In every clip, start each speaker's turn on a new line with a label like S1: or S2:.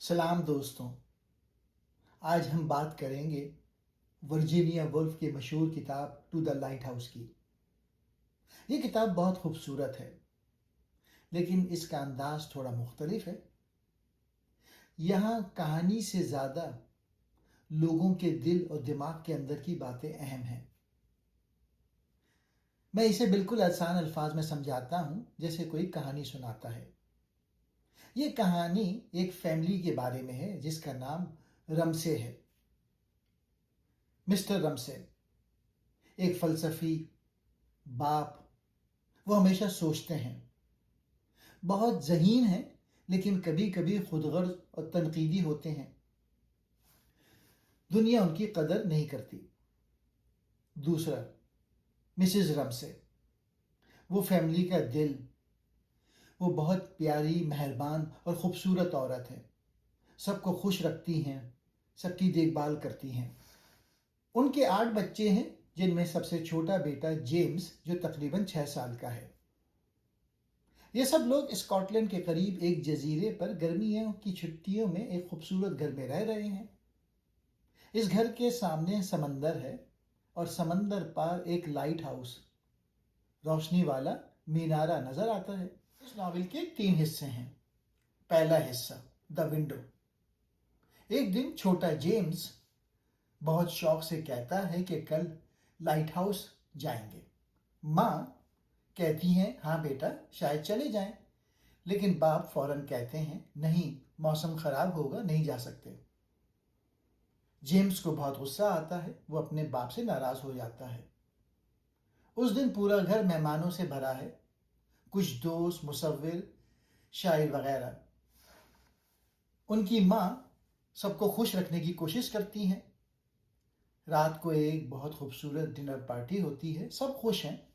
S1: सलाम दोस्तों। आज हम बात करेंगे वर्जीनिया वुल्फ की मशहूर किताब टू द लाइट हाउस की। ये किताब बहुत खूबसूरत है, लेकिन इसका अंदाज थोड़ा मुख्तलिफ है। यहाँ कहानी से ज़्यादा लोगों के दिल और दिमाग के अंदर की बातें अहम हैं। मैं इसे बिल्कुल आसान अल्फाज में समझाता हूँ, जैसे कोई कहानी सुनाता है। ये कहानी एक फैमिली के बारे में है जिसका नाम रमसे है। मिस्टर रमसे एक फलसफी बाप। वो हमेशा सोचते हैं, बहुत ज़हीन हैं, लेकिन कभी कभी खुदगर्ज और तनकीदी होते हैं। दुनिया उनकी कदर नहीं करती। दूसरा, मिसेस रमसे, वो फैमिली का दिल। वो बहुत प्यारी, मेहरबान और ख़ूबसूरत औरत है। सबको खुश रखती हैं, सबकी देखभाल करती हैं। उनके 8 बच्चे हैं, जिनमें सबसे छोटा बेटा जेम्स, जो तकरीबन 6 साल का है। ये सब लोग स्कॉटलैंड के करीब एक जजीरे पर गर्मियों की छुट्टियों में एक खूबसूरत घर में रह रहे हैं। इस घर के सामने समंदर है और समंदर पार एक लाइट हाउस, रोशनी वाला मीनारा नजर आता है। इस नावल के 3 हिस्से हैं। पहला हिस्सा, द विंडो। एक दिन छोटा जेम्स बहुत शौक से कहता है कि कल लाइट हाउस जाएंगे। माँ कहती हैं, हाँ बेटा, शायद चले जाएं। लेकिन बाप फौरन कहते हैं, नहीं, मौसम खराब होगा, नहीं जा सकते। जेम्स को बहुत गुस्सा आता है। वो अपने बाप से नाराज हो जाता है। उस दिन पूरा घर मेहमानों से भरा है, कुछ दोस्त, मुसव्विर, शायर वगैरह। उनकी माँ सबको खुश रखने की कोशिश करती हैं। रात को एक बहुत खूबसूरत डिनर पार्टी होती है। सब खुश हैं,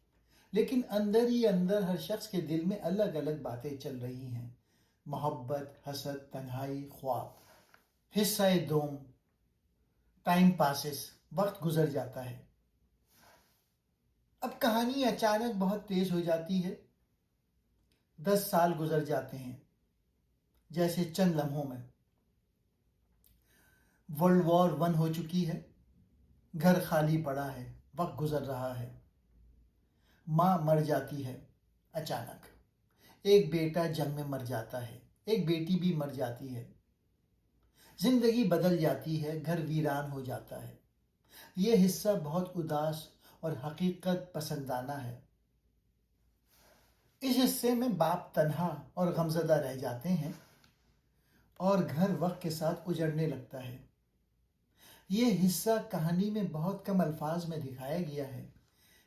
S1: लेकिन अंदर ही अंदर हर शख्स के दिल में अलग अलग बातें चल रही हैं। मोहब्बत, हसद, तन्हाई, ख्वाब। हिस्सा दोम, टाइम पासिस, वक्त गुजर जाता है। अब कहानी अचानक बहुत तेज हो जाती है। 10 साल गुजर जाते हैं, जैसे चंद लम्हों में। वर्ल्ड वॉर 1 हो चुकी है। घर खाली पड़ा है, वक्त गुजर रहा है। माँ मर जाती है अचानक। एक बेटा जंग में मर जाता है। एक बेटी भी मर जाती है। जिंदगी बदल जाती है, घर वीरान हो जाता है। यह हिस्सा बहुत उदास और हकीकत पसंदाना है। इस हिस्से में बाप तन्हा और गमजदा रह जाते हैं और घर वक्त के साथ उजड़ने लगता है। यह हिस्सा कहानी में बहुत कम अल्फाज में दिखाया गया है,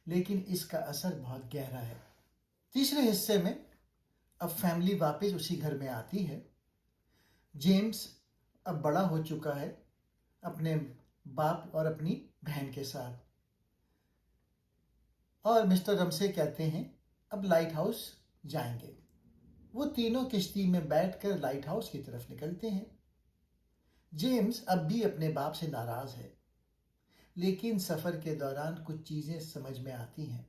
S1: लेकिन इसका असर बहुत गहरा है। तीसरे हिस्से में अब फैमिली वापस उसी घर में आती है। जेम्स अब बड़ा हो चुका है, अपने बाप और अपनी बहन के साथ। और मिस्टर रमसे कहते हैं, अब लाइट हाउस जाएंगे। वो तीनों किश्ती में बैठकर लाइट हाउस की तरफ निकलते हैं। जेम्स अब भी अपने बाप से नाराज है, लेकिन सफर के दौरान कुछ चीजें समझ में आती हैं।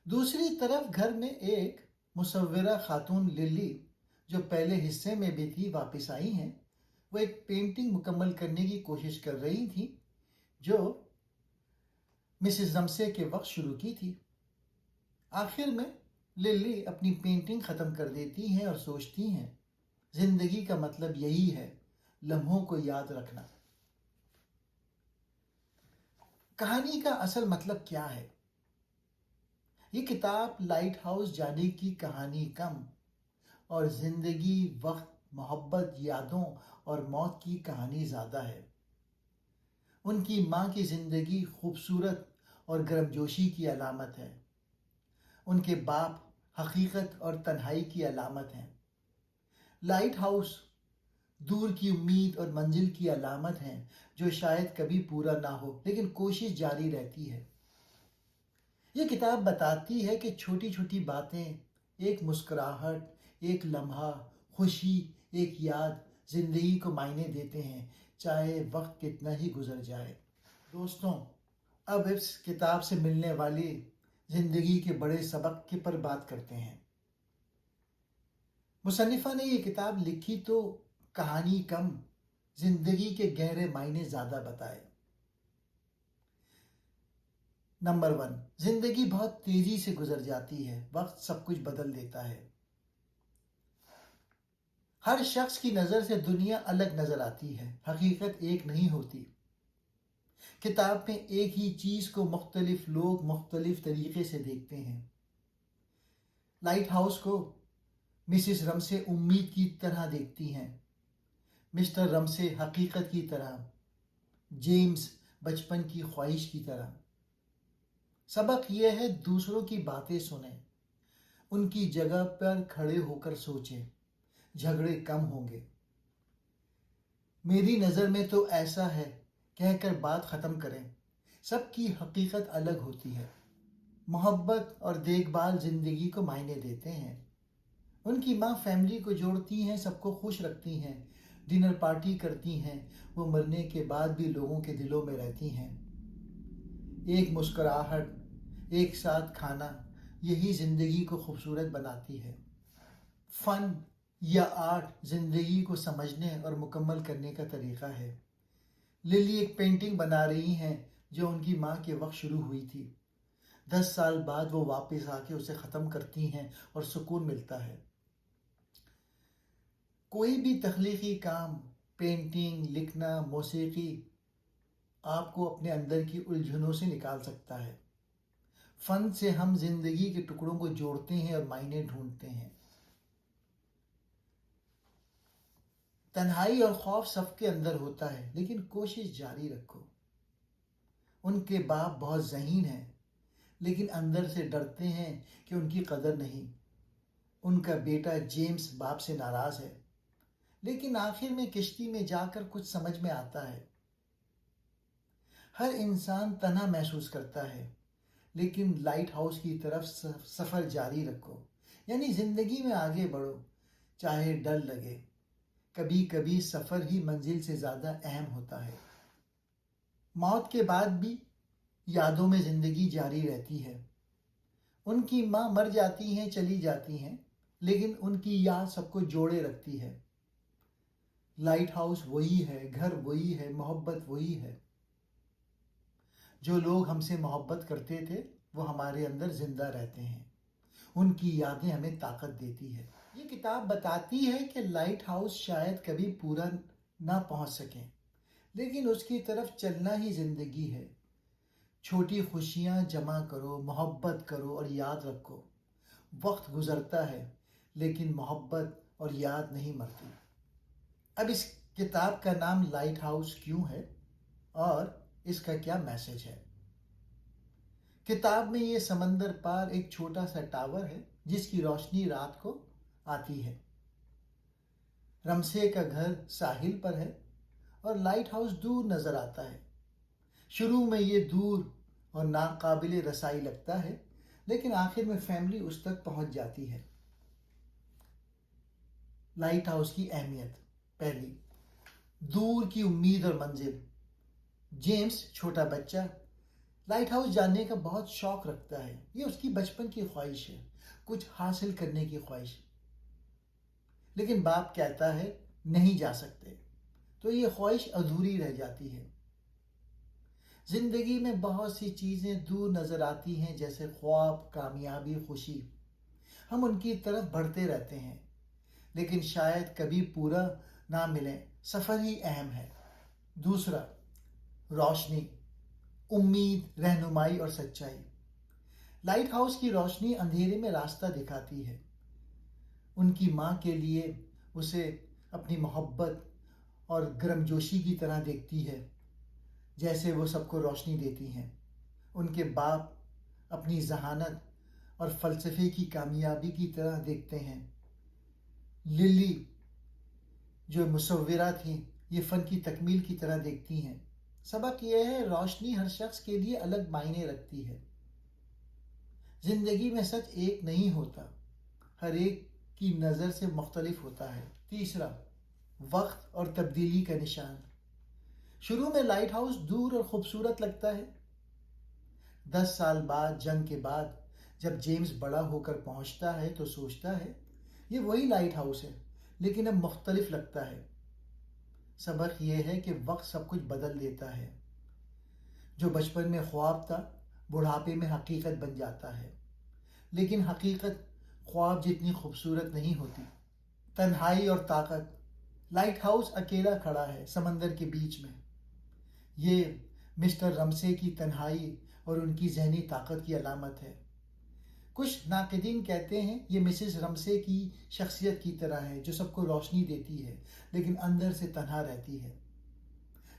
S1: दूसरी तरफ घर में एक मुसव्विरा खातून लिली, जो पहले हिस्से में भी थी, वापस आई हैं। वो एक पेंटिंग मुकम्मल करने की कोशिश कर रही थी, जो मिसेस रमसे के वक्त शुरू की थी। आखिर में लिली अपनी पेंटिंग ख़त्म कर देती हैं और सोचती हैं, जिंदगी का मतलब यही है, लम्हों को याद रखना। कहानी का असल मतलब क्या है? ये किताब लाइट हाउस जाने की कहानी कम और जिंदगी, वक्त, मोहब्बत, यादों और मौत की कहानी ज़्यादा है। उनकी माँ की जिंदगी खूबसूरत और गर्मजोशी की अलामत है। उनके बाप हकीकत और तन्हाई की अलामत हैं। लाइट हाउस दूर की उम्मीद और मंजिल की अलामत हैं, जो शायद कभी पूरा ना हो, लेकिन कोशिश जारी रहती है। ये किताब बताती है कि छोटी छोटी बातें, एक मुस्कुराहट, एक लम्हा, खुशी, एक याद, जिंदगी को मायने देते हैं, चाहे वक्त कितना ही गुजर जाए। दोस्तों, अब इस किताब से मिलने वाली जिंदगी के बड़े सबक के पर बात करते हैं। मुसन्निफ़ा ने ये किताब लिखी तो कहानी कम, जिंदगी के गहरे मायने ज़्यादा बताए। नंबर 1, जिंदगी बहुत तेजी से गुजर जाती है, वक्त सब कुछ बदल देता है। हर शख्स की नज़र से दुनिया अलग नज़र आती है, हकीकत एक नहीं होती। किताब में एक ही चीज़ को मुख्तलिफ लोग मुख्तलिफ तरीके से देखते हैं। लाइट हाउस को मिसिस रमसे उम्मीद की तरह देखती हैं, मिस्टर रमसे हकीकत की तरह, जेम्स बचपन की ख्वाहिश की तरह। सबक यह है, दूसरों की बातें सुनें, उनकी जगह पर खड़े होकर सोचें, झगड़े कम होंगे। मेरी नज़र में तो ऐसा है कहकर बात ख़त्म करें, सबकी हकीकत अलग होती है। मोहब्बत और देखभाल ज़िंदगी को मायने देते हैं। उनकी माँ फैमिली को जोड़ती हैं, सबको खुश रखती हैं, डिनर पार्टी करती हैं, वो मरने के बाद भी लोगों के दिलों में रहती हैं। एक मुस्कुराहट, एक साथ खाना, यही ज़िंदगी को खूबसूरत बनाती है। फ़न या आर्ट ज़िंदगी को समझने और मुकम्मल करने का तरीक़ा है। लिली एक पेंटिंग बना रही हैं जो उनकी माँ के वक्त शुरू हुई थी। 10 साल बाद वो वापस आके उसे ख़त्म करती हैं और सुकून मिलता है। कोई भी तख्लीकी काम, पेंटिंग, लिखना, मौसीकी आपको अपने अंदर की उलझनों से निकाल सकता है। फ़न से हम ज़िंदगी के टुकड़ों को जोड़ते हैं और मायने ढूंढते हैं। तन्हाई और खौफ सबके अंदर होता है, लेकिन कोशिश जारी रखो। उनके बाप बहुत ज़हीन हैं, लेकिन अंदर से डरते हैं कि उनकी कदर नहीं। उनका बेटा जेम्स बाप से नाराज़ है, लेकिन आखिर में किश्ती में जाकर कुछ समझ में आता है। हर इंसान तन्हा महसूस करता है, लेकिन लाइट हाउस की तरफ सफ़र जारी रखो, यानी ज़िंदगी में आगे बढ़ो, चाहे डर लगे। कभी कभी सफ़र ही मंजिल से ज़्यादा अहम होता है। मौत के बाद भी यादों में ज़िंदगी जारी रहती है। उनकी माँ मर जाती हैं, चली जाती हैं, लेकिन उनकी याद सबको जोड़े रखती है। लाइट हाउस वही है, घर वही है, मोहब्बत वही है। जो लोग हमसे मोहब्बत करते थे वो हमारे अंदर ज़िंदा रहते हैं। उनकी यादें हमें ताकत देती है। ये किताब बताती है कि लाइट हाउस शायद कभी पूरा ना पहुंच सके, लेकिन उसकी तरफ चलना ही ज़िंदगी है। छोटी खुशियां जमा करो, मोहब्बत करो और याद रखो, वक्त गुजरता है लेकिन मोहब्बत और याद नहीं मरती। अब इस किताब का नाम लाइट हाउस क्यों है और इसका क्या मैसेज है? किताब में ये समंदर पार एक छोटा सा टावर है जिसकी रोशनी रात को आती है। रमसे का घर साहिल पर है और लाइट हाउस दूर नजर आता है। शुरू में ये दूर और नाकाबिले रसाई लगता है, लेकिन आखिर में फैमिली उस तक पहुंच जाती है। लाइट हाउस की अहमियत। पहली, दूर की उम्मीद और मंजिल। जेम्स छोटा बच्चा लाइट हाउस जानने का बहुत शौक रखता है। ये उसकी बचपन की ख्वाहिश है, कुछ हासिल करने की ख्वाहिश। लेकिन बाप कहता है नहीं जा सकते, तो ये ख्वाहिश अधूरी रह जाती है। जिंदगी में बहुत सी चीज़ें दूर नज़र आती हैं, जैसे ख्वाब, कामयाबी, खुशी। हम उनकी तरफ बढ़ते रहते हैं, लेकिन शायद कभी पूरा ना मिले। सफ़र ही अहम है। दूसरा, रोशनी, उम्मीद, रहनुमाई और सच्चाई। लाइट हाउस की रोशनी अंधेरे में रास्ता दिखाती है। उनकी माँ के लिए उसे अपनी मोहब्बत और गर्मजोशी की तरह देखती है, जैसे वो सबको रोशनी देती हैं। उनके बाप अपनी जहानत और फ़लसफ़े की कामयाबी की तरह देखते हैं। लिली जो मुसव्विरा थी, ये फ़न की तकमील की तरह देखती हैं। सबक यह है, रोशनी हर शख्स के लिए अलग मायने रखती है। ज़िंदगी में सच एक नहीं होता, हर एक की नज़र से मुख्तलिफ होता है। तीसरा, वक्त और तब्दीली का निशान। शुरू में लाइट हाउस दूर और ख़ूबसूरत लगता है। 10 साल बाद, जंग के बाद, जब जेम्स बड़ा होकर पहुंचता है तो सोचता है یہ وہی لائٹ ہاؤس ہے لیکن اب مختلف لگتا ہے۔ سبق یہ ہے کہ وقت سب کچھ بدل دیتا ہے۔ جو بچپن میں خواب تھا بڑھاپے میں حقیقت بن جاتا ہے، لیکن حقیقت خواب جتنی خوبصورت نہیں ہوتی۔ تنہائی اور طاقت۔ لائٹ ہاؤس اکیلا کھڑا ہے سمندر کے بیچ میں۔ یہ مسٹر رمسے کی تنہائی اور ان کی ذہنی طاقت کی علامت ہے۔ کچھ ناقدین کہتے ہیں یہ مسز رمسے کی شخصیت کی طرح ہے جو سب کو روشنی دیتی ہے لیکن اندر سے تنہا رہتی ہے۔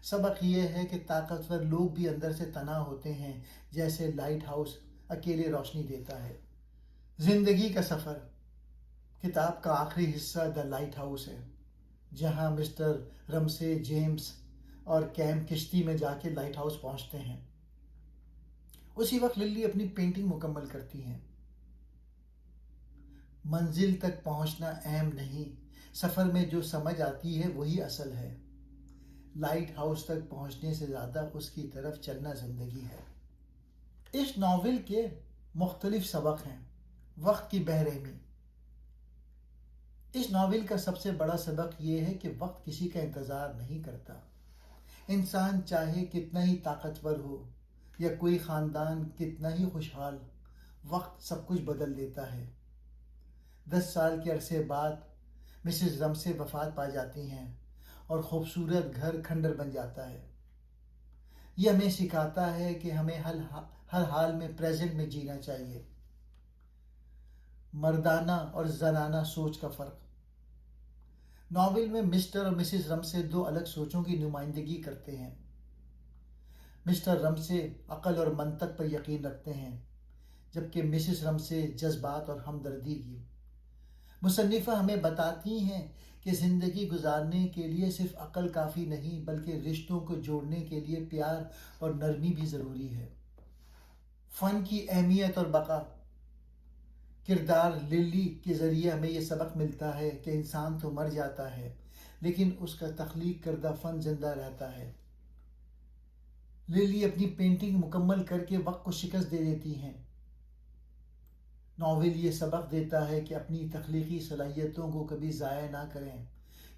S1: سبق یہ ہے کہ طاقتور لوگ بھی اندر سے تنہا ہوتے ہیں، جیسے لائٹ ہاؤس اکیلے روشنی دیتا ہے۔ زندگی کا سفر۔ کتاب کا آخری حصہ دا لائٹ ہاؤس ہے، جہاں مسٹر رمسے، جیمز اور کیم کشتی میں جا کے لائٹ ہاؤس پہنچتے ہیں۔ اسی وقت للی اپنی پینٹنگ مکمل کرتی ہیں۔ منزل تک پہنچنا اہم نہیں، سفر میں جو سمجھ آتی ہے وہی اصل ہے۔ لائٹ ہاؤس تک پہنچنے سے زیادہ اس کی طرف چلنا زندگی ہے۔ اس ناول کے مختلف سبق ہیں۔ وقت کی بے رحمی۔ اس ناول کا سب سے بڑا سبق یہ ہے کہ وقت کسی کا انتظار نہیں کرتا۔ انسان چاہے کتنا ہی طاقتور ہو یا کوئی خاندان کتنا ہی خوشحال، وقت سب کچھ بدل دیتا ہے۔ 10 سال کے عرصے بعد مسز رمسے وفات پا جاتی ہیں اور خوبصورت گھر کھنڈر بن جاتا ہے۔ یہ ہمیں سکھاتا ہے کہ ہمیں ہر حال میں پریزنٹ میں جینا چاہیے۔ مردانہ اور زنانہ سوچ کا فرق۔ ناول میں مسٹر اور مسز رمسے دو الگ سوچوں کی نمائندگی کرتے ہیں۔ مسٹر رمسے عقل اور منطق پر یقین رکھتے ہیں، جبکہ مسز رمسے جذبات اور ہمدردی کی۔ مصنفہ ہمیں بتاتی ہیں کہ زندگی گزارنے کے لیے صرف عقل کافی نہیں بلکہ رشتوں کو جوڑنے کے لیے پیار اور نرمی بھی ضروری ہے۔ فن کی اہمیت اور بقا۔ کردار للی کے ذریعے ہمیں یہ سبق ملتا ہے کہ انسان تو مر جاتا ہے لیکن اس کا تخلیق کردہ فن زندہ رہتا ہے۔ للی اپنی پینٹنگ مکمل کر کے وقت کو شکست دے دیتی ہیں۔ ناول یہ سبق دیتا ہے کہ اپنی تخلیقی صلاحیتوں کو کبھی ضائع نہ کریں،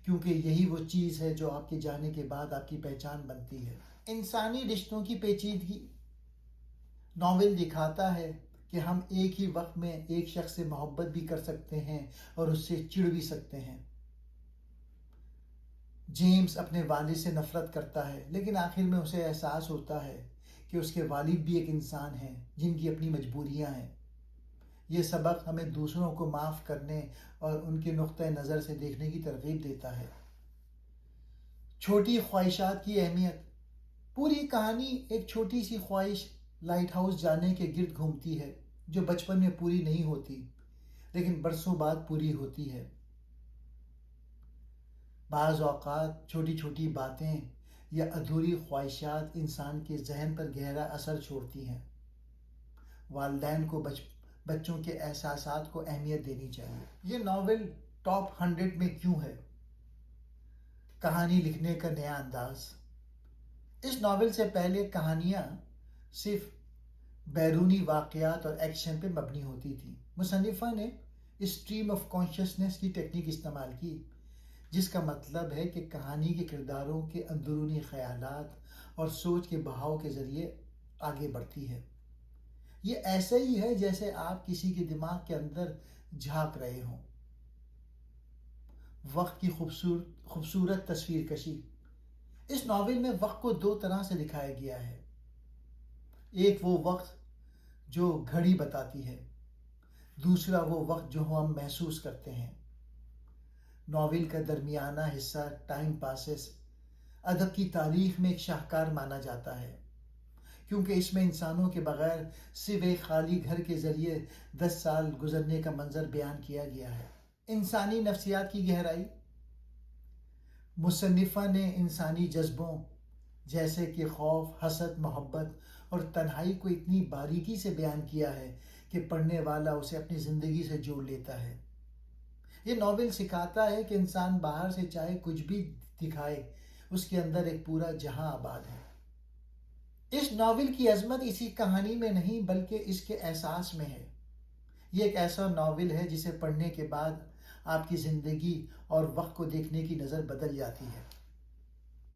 S1: کیونکہ یہی وہ چیز ہے جو آپ کے جانے کے بعد آپ کی پہچان بنتی ہے۔ انسانی رشتوں کی پیچیدگی۔ ناول دکھاتا ہے کہ ہم ایک ہی وقت میں ایک شخص سے محبت بھی کر سکتے ہیں اور اس سے چڑ بھی سکتے ہیں۔ جیمز اپنے والد سے نفرت کرتا ہے لیکن آخر میں اسے احساس ہوتا ہے کہ اس کے والد بھی ایک انسان ہیں جن کی اپنی مجبوریاں ہیں۔ یہ سبق ہمیں دوسروں کو معاف کرنے اور ان کے نقطہ نظر سے دیکھنے کی ترغیب دیتا ہے۔ چھوٹی خواہشات کی اہمیت۔ پوری کہانی ایک چھوٹی سی خواہش لائٹ ہاؤس جانے کے گرد گھومتی ہے جو بچپن میں پوری نہیں ہوتی لیکن برسوں بعد پوری ہوتی ہے۔ بعض اوقات چھوٹی چھوٹی باتیں یا ادھوری خواہشات انسان کے ذہن پر گہرا اثر چھوڑتی ہیں۔ والدین کو بچوں کے احساسات کو اہمیت دینی چاہیے۔ یہ ناول ٹاپ 100 میں کیوں ہے؟ کہانی لکھنے کا نیا انداز۔ اس ناول سے پہلے کہانیاں صرف بیرونی واقعات اور ایکشن پہ مبنی ہوتی تھیں۔ مصنفہ نے اسٹریم آف کانشسنس کی ٹیکنیک استعمال کی، جس کا مطلب ہے کہ کہانی کے کرداروں کے اندرونی خیالات اور سوچ کے بہاؤ کے ذریعے آگے بڑھتی ہے۔ یہ ایسا ہی ہے جیسے آپ کسی کے دماغ کے اندر جھانک رہے ہوں۔ وقت کی خوبصورت تصویر کشی۔ اس ناول میں وقت کو دو طرح سے دکھایا گیا ہے۔ ایک وہ وقت جو گھڑی بتاتی ہے، دوسرا وہ وقت جو ہم محسوس کرتے ہیں۔ ناول کا درمیانہ حصہ ٹائم پاسز ادب کی تاریخ میں ایک شاہکار مانا جاتا ہے، کیونکہ اس میں انسانوں کے بغیر صرف ایک خالی گھر کے ذریعے 10 سال گزرنے کا منظر بیان کیا گیا ہے۔ انسانی نفسیات کی گہرائی۔ مصنفہ نے انسانی جذبوں جیسے کہ خوف، حسد، محبت اور تنہائی کو اتنی باریکی سے بیان کیا ہے کہ پڑھنے والا اسے اپنی زندگی سے جوڑ لیتا ہے۔ یہ ناول سکھاتا ہے کہ انسان باہر سے چاہے کچھ بھی دکھائے، اس کے اندر ایک پورا جہاں آباد ہے۔ اس ناول کی عظمت اسی کہانی میں نہیں بلکہ اس کے احساس میں ہے۔ یہ ایک ایسا ناول ہے جسے پڑھنے کے بعد آپ کی زندگی اور وقت کو دیکھنے کی نظر بدل جاتی ہے۔